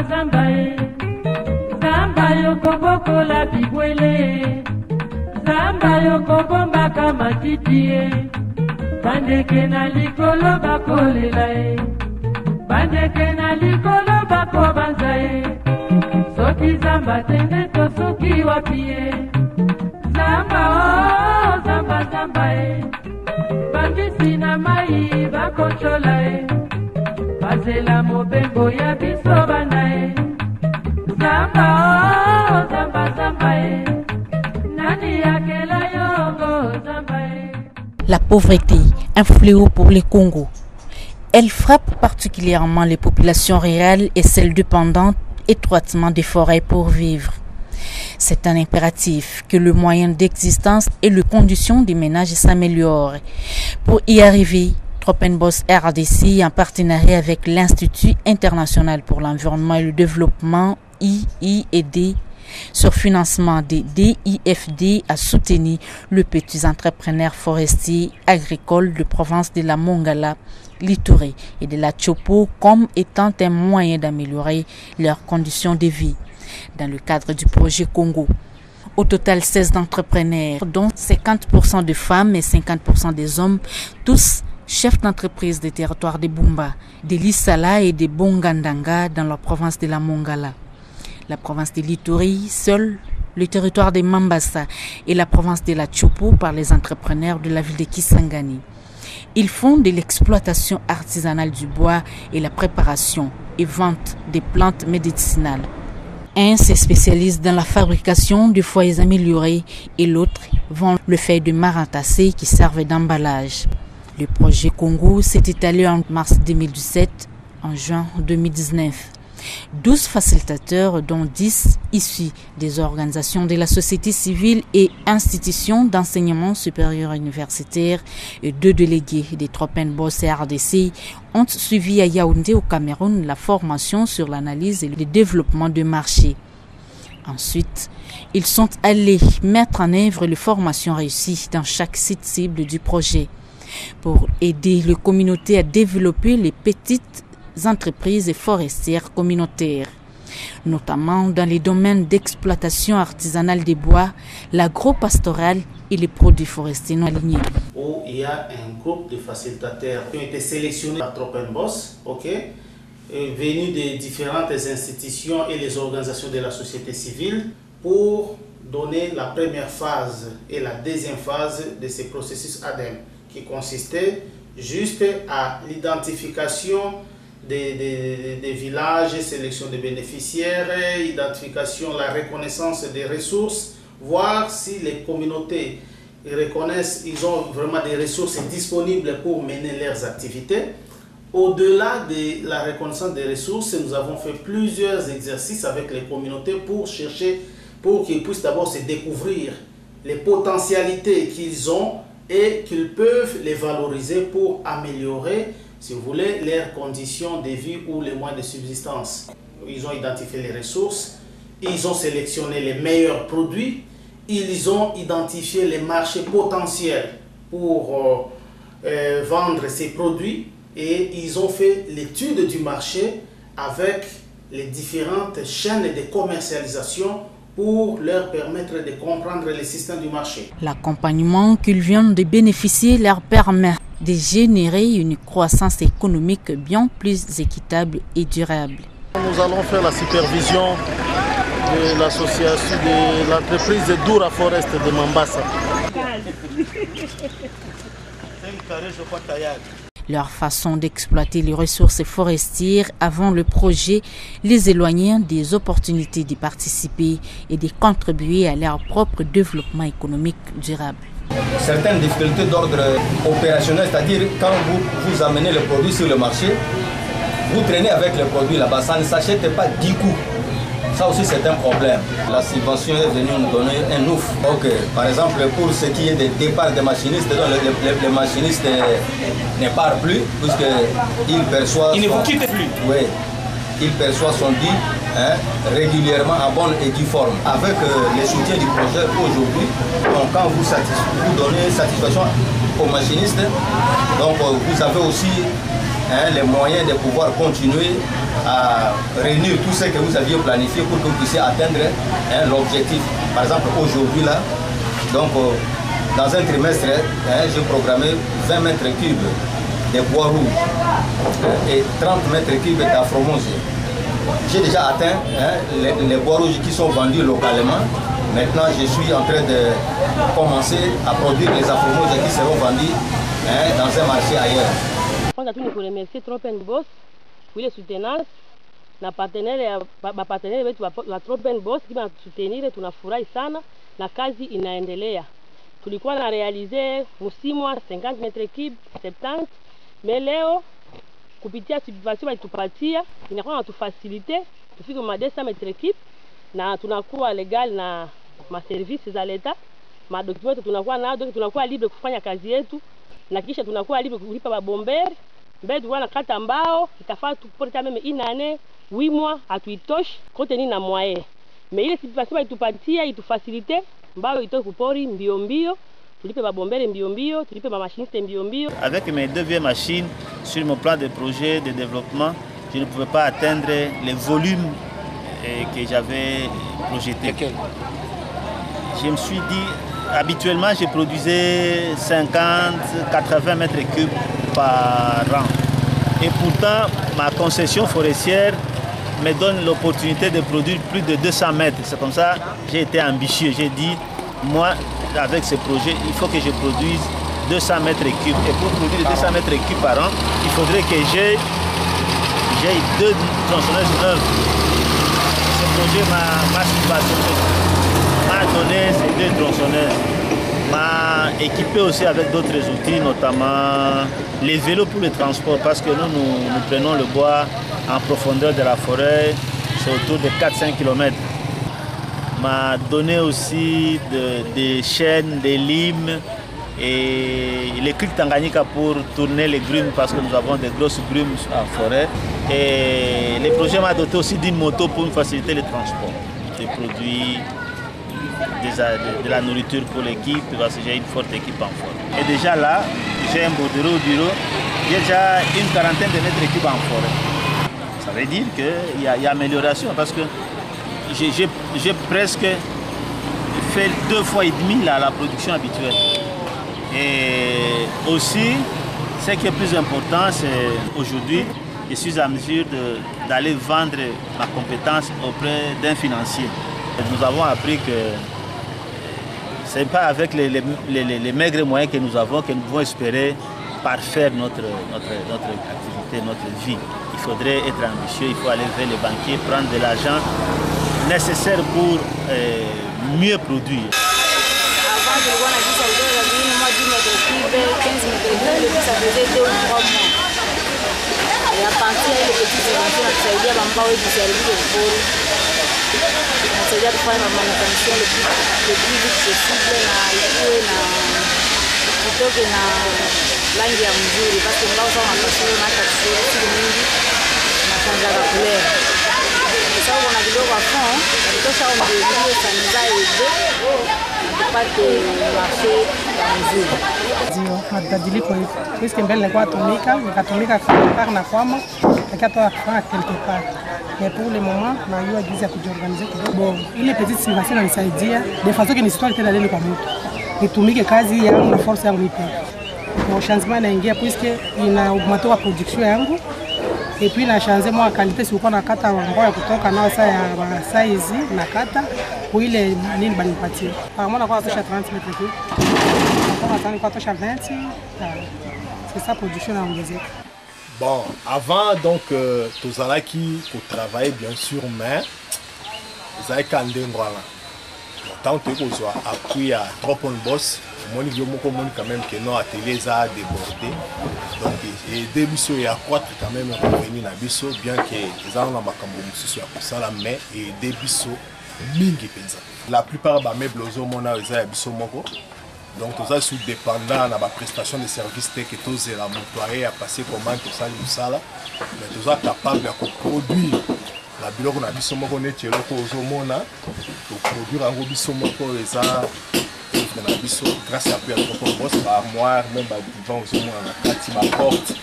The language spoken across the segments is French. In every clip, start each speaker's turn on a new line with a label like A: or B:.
A: zamba zamba yokoboko la bibwele zamba yokobomba kama titie bandeke na likolo bakolela bandeke na likolo bakobanza soki zamba tende to soki wapie zamba oh zamba zamba bandisi na mai bakontrola bazela mobengo ya biso bana zamba oh zamba zamba nani yakela yongo zamba.
B: La pauvreté, un fléau pour les Congos. Elle frappe particulièrement les populations rurales et celles dépendantes étroitement des forêts pour vivre. C'est un impératif que le moyen d'existence et les conditions des ménages s'améliorent. Pour y arriver, Tropenbos RDC, en partenariat avec l'Institut international pour l'environnement et le développement IIED, sur financement des DIFD, a soutenu les petits entrepreneurs forestiers agricoles de province de la Mongala, Littouré et de la Tchopo comme étant un moyen d'améliorer leurs conditions de vie dans le cadre du projet Congo. Au total, 16 entrepreneurs, dont 50% de femmes et 50% des hommes, tous chefs d'entreprise des territoires de Bumba, de Lissala et de Bongandanga dans la province de la Mongala. La province de Littouri, seul le territoire de Mambasa et la province de la Tchopo par les entrepreneurs de la ville de Kisangani. Ils font de l'exploitation artisanale du bois et la préparation et vente des plantes médicinales. Un se spécialise dans la fabrication de foyers améliorés et l'autre vend le feuille de maratassé qui servent d'emballage. Le projet Congo s'est étalé en mars 2017, en juin 2019. 12 facilitateurs, dont 10 issus des organisations de la société civile et institutions d'enseignement supérieur universitaire et 2 délégués des Tropenbos RDC ont suivi à Yaoundé au Cameroun la formation sur l'analyse et le développement de marché. Ensuite, ils sont allés mettre en œuvre les formations réussies dans chaque site cible du projet pour aider les communautés à développer les petites entreprises forestières communautaires, notamment dans les domaines d'exploitation artisanale des bois, l'agro-pastoral et les produits forestiers non alignés.
C: Où il y a un groupe de facilitateurs qui ont été sélectionnés par Tropenbos, venus des différentes institutions et les organisations de la société civile pour donner la première phase et la deuxième phase de ce processus ADEME qui consistait juste à l'identification des villages, sélection des bénéficiaires, identification, la reconnaissance des ressources, voir si les communautés reconnaissent, ils ont vraiment des ressources disponibles pour mener leurs activités. Au-delà de la reconnaissance des ressources, nous avons fait plusieurs exercices avec les communautés pour chercher, pour qu'ils puissent d'abord se découvrir les potentialités qu'ils ont et qu'ils peuvent les valoriser pour améliorer, si vous voulez, leurs conditions de vie ou les moyens de subsistance. Ils ont identifié les ressources, ils ont sélectionné les meilleurs produits, ils ont identifié les marchés potentiels pour vendre ces produits et ils ont fait l'étude du marché avec les différentes chaînes de commercialisation pour leur permettre de comprendre les systèmes du marché.
B: L'accompagnement qu'ils viennent de bénéficier leur permet de générer une croissance économique bien plus équitable et durable.
D: Nous allons faire la supervision de l'association de l'entreprise Doura Forest de Mambasa.
B: Leur façon d'exploiter les ressources forestières avant le projet les éloignait des opportunités de participer et de contribuer à leur propre développement économique durable.
E: Certaines difficultés d'ordre opérationnel, c'est-à-dire quand vous amenez le produit sur le marché, vous traînez avec le produit là-bas, ça ne s'achète pas 10 coups. Ça aussi c'est un problème. La subvention est venue nous donner un ouf. Par exemple, pour ce qui est des départs des machinistes, les machinistes ne partent plus puisqu'ils perçoivent...
F: Ils ne vous quittent plus.
E: Oui, ils perçoivent son dit régulièrement en bonne et due forme. Avec le soutien du projet aujourd'hui, quand vous donnez satisfaction aux machinistes, donc vous avez aussi les moyens de pouvoir continuer à réunir tout ce que vous aviez planifié pour que vous puissiez atteindre l'objectif. Par exemple, aujourd'hui, là, donc, dans un trimestre, j'ai programmé 20 mètres cubes de bois rouge et 30 mètres cubes d'afromose. J'ai déjà atteint les bois rouges qui sont vendus localement. Maintenant, je suis en train de commencer à produire les afromoses qui seront vendus dans un marché ailleurs.
F: Kwanza tu ni kuremercie Tropenbos kwa ile soutenance na partenaire wetu wa Tropenbos kama soutenir, tunafurahi sana na kazi inaendelea. Tulikuwa na realize msimu wa 50 metre cube 70, mais leo kupitia subvention walitupatia inakuwa natufasilite tufike ma 200 metre cube na tunakuwa legal na ma services za leta, ma documents tunakuwa nao, donc tunakuwa libre kufanya kazi yetu na kisha tunakuwa libre kulipa ba bomber. Mbele tulikuwa na kata mbao itafaa tuporta meme inane 8 mois atuitoshi kote ni na moyen, mais ile subvention walitupatia itufasilite mbao itoke kupori mbio mbio, tulipe ba bomber mbio mbio, tulipe ba machiniste mbio mbio.
G: Avec mes 2 vieilles machines sur mon plan de projet de développement, je ne pouvais pas atteindre les volumes que j'avais projeté. Je me suis dit, habituellement je produisais 50-80 mètres cubes par an. Et pourtant, ma concession forestière me donne l'opportunité de produire plus de 200 mètres. C'est comme ça que j'ai été ambitieux. J'ai dit, moi, avec ce projet, il faut que je produise 200 mètres cubes. Et pour produire 200 mètres cubes par an, il faudrait que j'ai 2 tronçonneuses neuves. Ce projet m'a subventionné, m'a donné ces 2 tronçonneuses, m'a équipé aussi avec d'autres outils, notamment les vélos pour le transport, parce que nous prenons le bois en profondeur de la forêt, c'est autour de 4-5 km. M'a donné aussi des chaînes, des limes et les crics Tanganyika pour tourner les grumes, parce que nous avons des grosses grumes en forêt. Et le projet m'a doté aussi d'une moto pour me faciliter le transport des produits, de la nourriture pour l'équipe, parce que j'ai une forte équipe en forêt. Et déjà là, j'ai un bordereau au bureau, j'ai déjà une quarantaine de mètres cubes en forêt. Ça veut dire qu'il y a amélioration, parce que j'ai presque fait 2 fois et demi la production habituelle. Et aussi, ce qui est plus important, c'est aujourd'hui, je suis en mesure d'aller vendre ma compétence auprès d'un financier. Nous avons appris que ce n'est pas avec les maigres moyens que nous avons que nous pouvons espérer parfaire notre activité, notre vie. Il faudrait être ambitieux, il faut aller vers les banquiers, prendre de l'argent nécessaire pour mieux produire.
H: Avant, je vois la vie, ça veut dire moi 10 mètres cubes, 15 mètres cubes, ça faisait 2 ou 3 mois. Et à partir des petites inventions, ça veut dire que je suis arrivé au pôle. Ça veut dire que faire ma manutention le plus vite possible, plutôt que na langi ya mzuri, parce que mbao sawa mapasuro na hata kusuri mingi na kanjaga kulera. Sawa kuna kidogo à fond, tutosha mbio sanza ide tupate marché ya mzuri.
I: Ndio mabadiliko hivi. Puisque mbele nilikuwa nikatumika na kwama, nikatoa kufanya quelque part. Mais pour le moment, na hiyo jinsi ya kujiorganiser kidogo. Ile petite subvention inanisaidia de façon que nisitoke tena lele kwa mtu. Nitumike kazi yangu na force yangu nipe. Kwa changement naingia puisque ina augmenter la production yangu. Et puis na changer moi qualité si uko na kata ngoya kutoka nao saa ya size na kata kwa ile nini banipatie. Par moi na kwa tosha 30 mètres cubes. Kwa tosha 20. C'est ça production na ongezeka.
J: Bon, avant donc tous allez qui travailler bien sûr, mais vous avez quand même voilà. Tant que vous avez appris à Tropenbos, mon niveau quand même que nos ateliers a débordé. Donc et début il y a croître quand même revenu na biso bien que les gens na makambo mususu ya kusala mais et début mingi penza. La plupart ba meubles ozo mona eza ya biso moko. Donc tout ça sous dépendant na ba prestation de services que tous la employé à passer commande tout ça nous sala mais tout ça capable de produire la biloko na biso moko netelo ko ozomona to produire en biso moko eza na biso grâce à Tropenbos ba armoire même ba divan ozomona na kati ba porte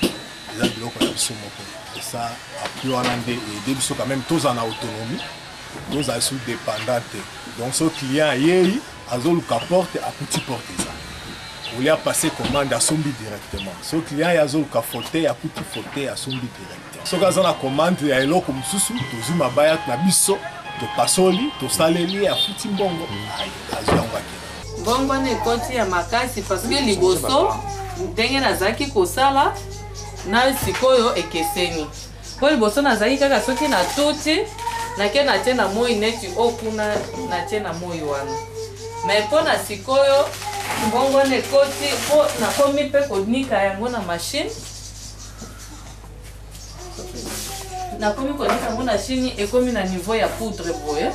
J: eza biloko na biso moko. Et ça appui wana nde ede biso quand même tous en autonomie, tous à sous dépendante. Donc ce client yei azoluka porte à petit porte ça. Vous voulez passer commande à sombi directement. Ce client azoluka fauteuil à petit fauteuil à sombi directement. Ce gars on a commande ya eloko mususu tozuma baya na biso to pasoli to saleli à futi mbongo. Ai azwa
K: Bongo ne koti ya makasi parce que liboso ndenge nazaki kosala na sikoyo ekeseni. Po liboso nazaki kaka soki na tuti na ke na tena moi neti okuna na tena moi wana. Mais po na sikoyo bongo ne koti po na komi pe konika yango na machine. Na komi konika yango na chini ekomi na niveau ya poudre boye.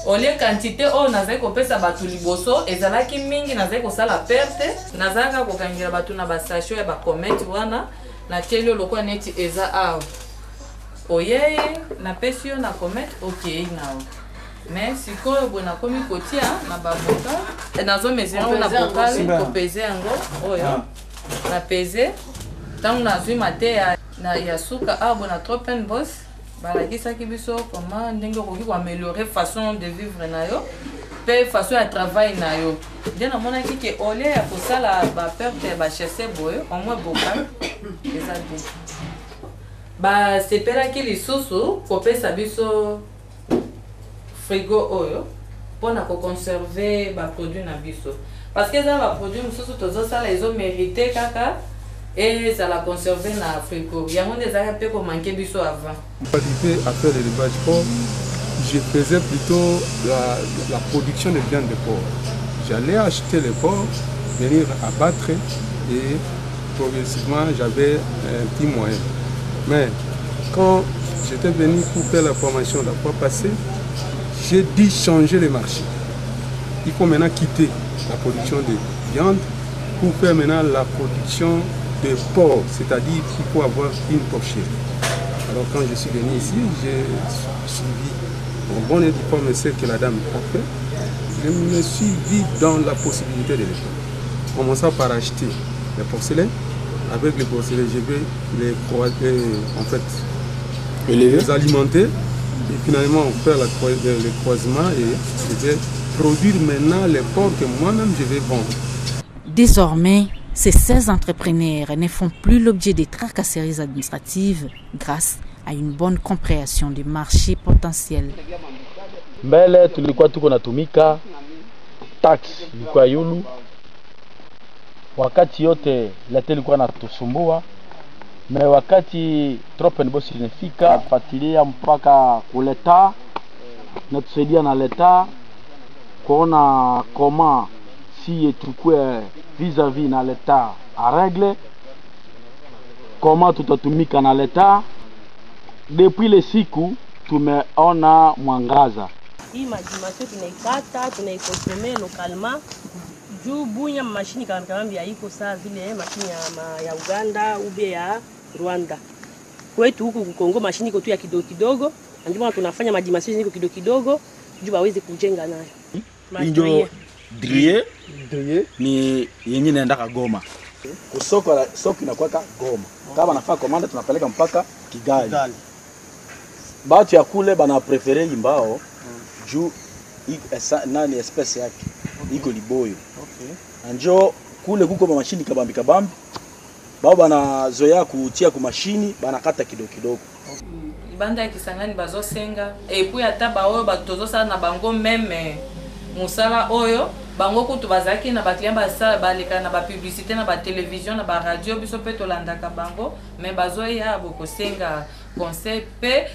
K: Olie quantité o nazai kopesa batu liboso ezalaki mingi nazai kosala perte nazaka kokangira batu na basasho ya bakomete wana na telio lokwa neti eza awa oyeye na pesi yo na komete okei nao mais sikoyo bo na komi kotia na baboka nazo mesure na bokali kopeze yango oyo na peze tangu nazwi mate ya suka awa bo na Tropen Boss balakisaki biso comment ndenge okoki koaméliorer façon de vivre na yo pe façon ya travail na yo nde namonaki ke olie ya kosala baperte ya bachese boye au moins bokal eza bien basepelaki lisusu kopesa biso frigo oyo mpona koconserve baproduit na biso parce que eza baproduit mosusu tozosala ezomérite kaka et ça l'a conservé dans Afrique. Il y a des arrêts qui ont manqué du soir avant.
L: Arrivé à faire l'élevage porc, je faisais plutôt la production de viande de porc. J'allais acheter les porcs, venir abattre et progressivement j'avais un petit moyen. Mais quand j'étais venu pour faire la formation la fois passée, j'ai dû changer le marché. Il faut maintenant quitter la production de viande pour faire maintenant la production de porc, c'est-à-dire qu'il faut avoir une porcherie. Alors quand je suis venu ici, j'ai suivi un bon et diplôme que la dame a fait. Je me suis vu dans la possibilité de le faire. Commençant par acheter les porcelaines. Avec les porcelaines, je vais les croiser, en fait, les alimenter et finalement faire le croisement et je vais produire maintenant les porcs que moi-même je vais vendre.
B: Désormais, ces 16 entrepreneurs ne font plus l'objet des tracasseries administratives grâce à une bonne compréhension du marché potentiel.
M: Mbele tulikuwa tuko natumika tax ilikuwa yulu, wakati yote lete ilikuwa natusumbua, me wakati Tropen Boss inafika fatilia mpaka kuleta na tusaidia na leta kuona koma si tukue vis-à-vis na l'État à règle, comment tutatumika na l'État. Depuis le siku tumeona mwangaza.
F: Hii majimasio tunaikata, tunaikonsome localement. Juu bunya mashini kama haiko saa vile mashini ya Uganda ube ya Rwanda. Kwetu huku Kongo mashini iko tu ya kidogo kidogo, ndio tunafanya majimasio ziko kidogo kidogo juu baweze kujenga nayo.
M: Ndio Drie ni yenye naenda Goma. Kusoko soko inakuwa Goma. Kama nafaa komanda tunapeleka mpaka Kigali. Batu ya kule bana prefere imbao juu nani espèce yake iko liboyo. Anjo kule kuko mashini kabambi kabambi. Bao bana zoea kutia ku mashini bana kata kidogo kidogo.
K: Banda ya Kisangani bazosenga et puis ata baoyo batozosala na bango meme musala oyo bango kutu bazaki na bakliya basa baleka na ba publicité na ba télévision na ba radio biso pe tolandaka bango mais bazoya bokosenga conseil pe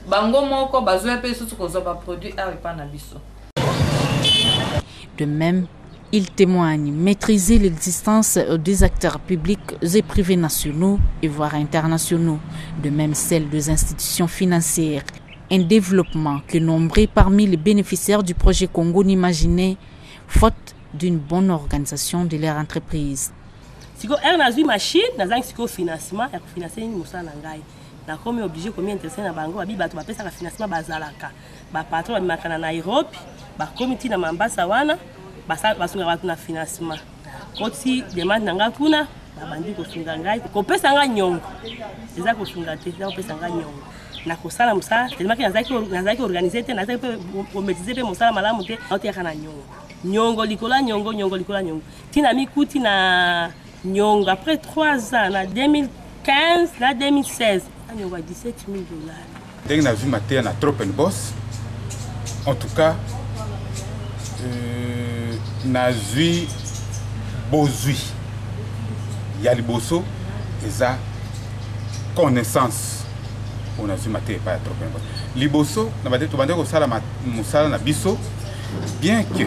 K: bango moko bazoya pe susu kozo ba produit a pa na biso.
B: De même, il témoigne maîtriser l'existence des acteurs publics et privés nationaux et voire internationaux, de même celle des institutions financières. Un développement que nombreux parmi les bénéficiaires du projet Congo n'imaginaient, faute d'une bonne organisation de leur entreprise.
F: Si on a une machine, on a un financement, on a financé une moussa nangai. On a comme obligé comme intéressé na bango, abi batu bapesa ka financement bazalaka. Ba patron ba makana na Nairobi, ba comité na Mombasa wana, basunga batu na financement. Koti demande nanga kuna, babandi kosunga ngai kopesa ngai nyongo eza kosunga te eza kopesa ngai nyongo na kosala mosala tellement que nazalaki organise te nazalaki mpe komaîtrise mpe mosala malamu te naoteyaka na nyongo nyongo likola nyongo nyongo likola nyongo ntina mikuti na nyongo après 3 ans na 2015 na 2016 na nyongo ya $17 000.
N: Ndenge nazwi mateya na Tropenbos en tout cas nazwi bozwi ya liboso eza connaissance on a vu maté pas trop bien liboso na bate to bande ko sala musala na biso bien que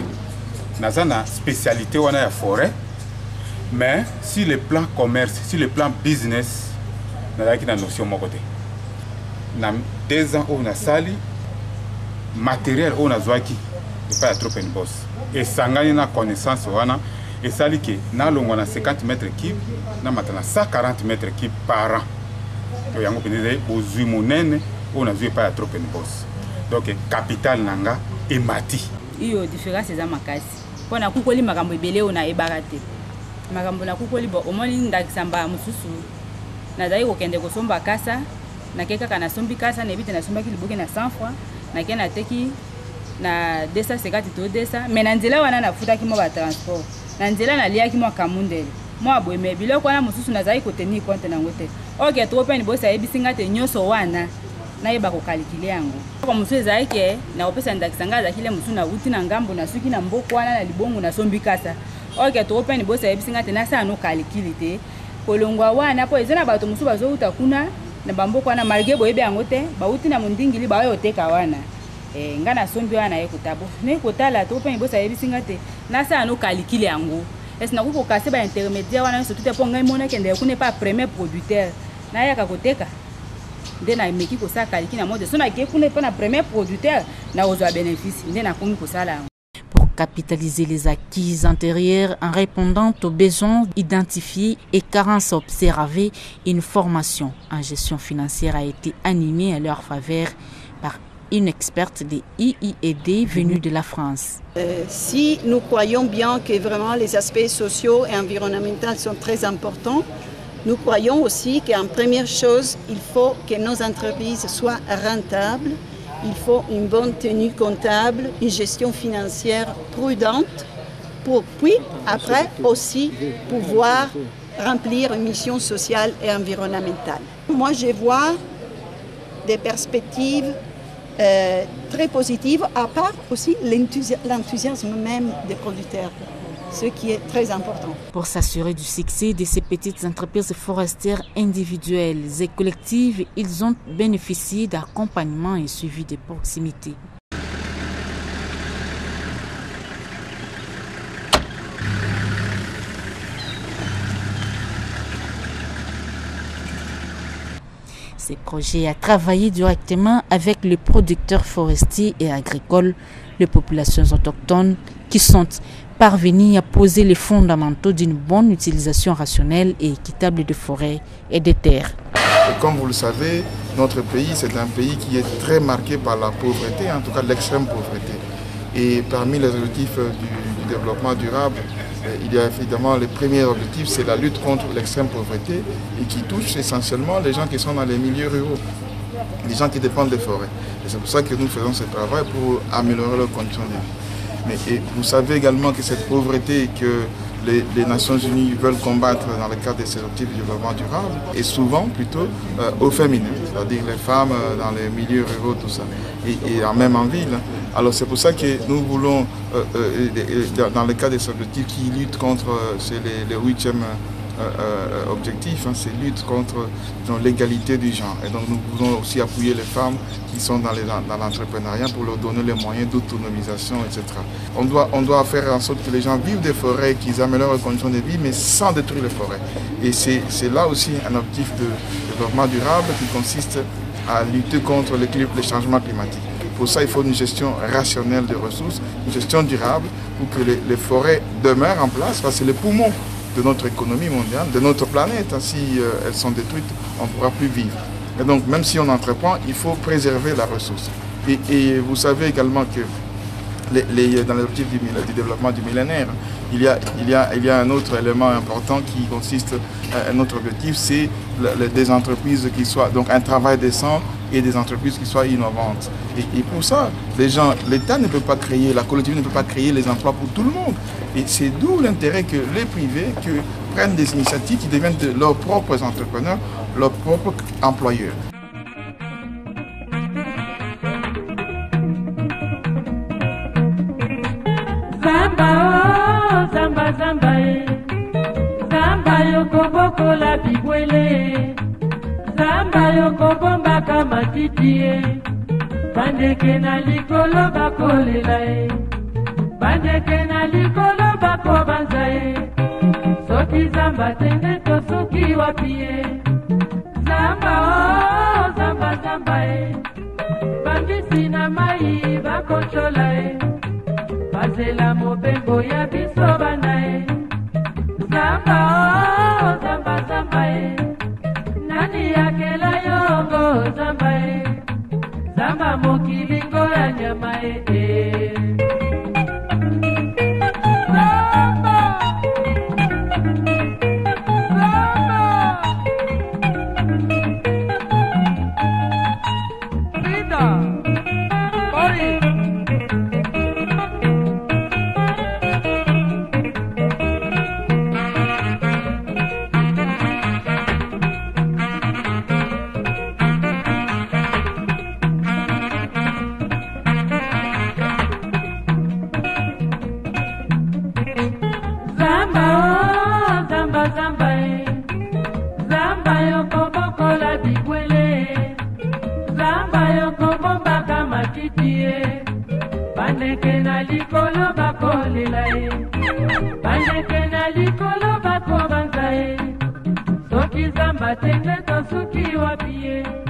N: nazana spécialité wana ya forêt mais si le plan commerce si le plan business na ki na notion moko te na 2 ans on a sali matériel on a zwaki pas trop une boss et sangani na connaissance wana et sali que na longo na 50 mètres cubes na matana 140 mètres cubes par an to yango peneze bozui monene on a vu pas trop une boss donc capital nanga et mati
H: iyo différence eza makasi pona kukoli makambo ebele ona ebaka te makambo na kukoli bo omoni ndakisamba mususu nazali kokende kosomba kasa nakeka kana sombi kasa na ebite na sombaki liboke na 100 francs nakena teki na 250 to 200 mais na nzela wana nafutaki mo ba transport na nzela na liaki mo kamundele mo abweme biloko wana mususu nazali kotenir compte nango te oke to open bosa ebisinga te nyoso wana na yeba ko calculer yango ko mususu ezali ke na opesa ndakisanga za kile mususu na uti na ngambo na suki na mboko wana na libongo na sombi kasa oke to open bosa ebisinga te na sa no calculer te kolongwa wana po ezana bato mususu bazouta kuna na bamboko wana malgré boyebe yango te bauti na mundingili bayo oteka wana ngana sombi wana ekotabo ne kotala to pe bosa yebisinga te na sa no calculer yango esina ko kasser ba intermédiaire wana surtout te po ngai mona kende ko ne pas premier producteur na yaka koteka nde na meki ko sa calculer na mode so na ke ko ne pas na premier producteur na ozo bénéfice nde na komi ko sala
B: pour capitaliser les acquis antérieurs en répondant aux besoins identifiés et carences observées, une formation en gestion financière a été animée à leur faveur par une experte de IIED venue de la France.
O: Si nous croyons bien que vraiment les aspects sociaux et environnementaux sont très importants, nous croyons aussi qu'en première chose, il faut que nos entreprises soient rentables. Il faut une bonne tenue comptable, une gestion financière prudente pour puis après aussi pouvoir remplir une mission sociale et environnementale. Moi, je vois des perspectives très positives, à part aussi l'enthousiasme même des producteurs, ce qui est très important.
B: Pour s'assurer du succès de ces petites entreprises forestières individuelles et collectives, ils ont bénéficié d'accompagnement et suivi de proximité. Ce projet a travaillé directement avec les producteurs forestiers et agricoles, les populations autochtones qui sont parvenus à poser les fondamentaux d'une bonne utilisation rationnelle et équitable des forêts et des terres.
P: Et comme vous le savez, notre pays, c'est un pays qui est très marqué par la pauvreté, en tout cas l'extrême pauvreté. Et parmi les objectifs du développement durable, il y a évidemment le premier objectif, c'est la lutte contre l'extrême pauvreté et qui touche essentiellement les gens qui sont dans les milieux ruraux, les gens qui dépendent des forêts. Et c'est pour ça que nous faisons ce travail pour améliorer leurs conditions de vie. Mais vous savez également que cette pauvreté que les Nations Unies veulent combattre dans le cadre de ces objectifs de développement durable est souvent plutôt au féminin, c'est-à-dire les femmes dans les milieux ruraux, tout ça, et même en ville. Alors c'est pour ça que nous voulons, dans le cadre de ces objectifs qui luttent contre, c'est le 8e objectif, c'est lutte contre l'égalité du genre. Et donc nous voulons aussi appuyer les femmes qui sont dans l'entrepreneuriat pour leur donner les moyens d'autonomisation, etc. On doit faire en sorte que les gens vivent des forêts, qu'ils améliorent leurs conditions de vie, mais sans détruire les forêts. Et c'est là aussi un objectif de développement durable qui consiste à lutter contre le changement climatique. Pour ça, il faut une gestion rationnelle des ressources, une gestion durable pour que les forêts demeurent en place, parce que c'est le poumon de notre économie mondiale, de notre planète. Si elles sont détruites, on ne pourra plus vivre. Et donc, même si on entreprend, il faut préserver la ressource. Et vous savez également que dans les objectifs du développement du millénaire. Il y a un autre élément important qui consiste, un autre objectif, c'est des entreprises qui soient, donc un travail décent et des entreprises qui soient innovantes. Et pour ça, l'État ne peut pas créer, la collectivité ne peut pas créer les emplois pour tout le monde. Et c'est d'où l'intérêt que les privés prennent des initiatives qui deviennent leurs propres entrepreneurs, leurs propres employeurs.
A: Zamba, oh, zamba, zamba, zamba yoko boko la bigwele, zamba yoko bomba kama titi, bandeke na likolo bakolela, bandeke na likolo bako banza, soki zamba tende to soki wapie, zamba, oh, zamba, zamba, bambisi na mai bakonchola, Bazela mobembo ya biso banae, zamba oh, zamba zamba nani yakela yongo zamba zamba mokilingo ya nyama Zamba yoko boko la bigwele, zamba yoko bomba kama titi, bandeke na likolo bakolela, bandeke na likolo bako banza, soki zamba tenge to soki wapie.